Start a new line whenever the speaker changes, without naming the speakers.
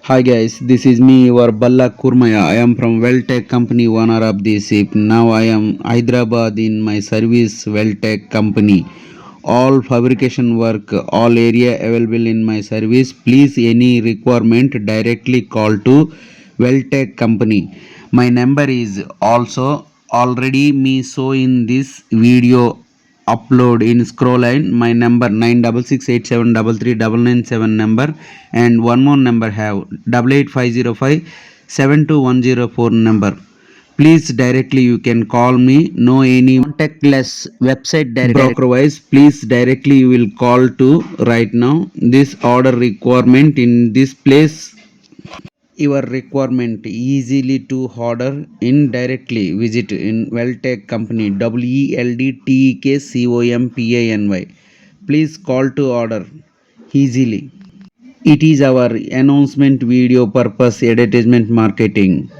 Hi guys, this is me, your Balla Kurmaya. I am from Welltech company, owner of the ship. Now I am Hyderabad in my service Welltech company. All fabrication work, all area available in my service. Please any requirement directly call to Welltech company. My number is also already me show in this video upload in scroll line my number 9668733997 number, and one more number have 888505 number. Please directly you can call me, no any
Contactless website direct.
broker wise. Please directly you will call to right now this order requirement in this place. Your requirement easily to order in directly visit in Welltech company, WELDTEKCOMPANY. Please call to order easily. It is our announcement video purpose advertisement marketing.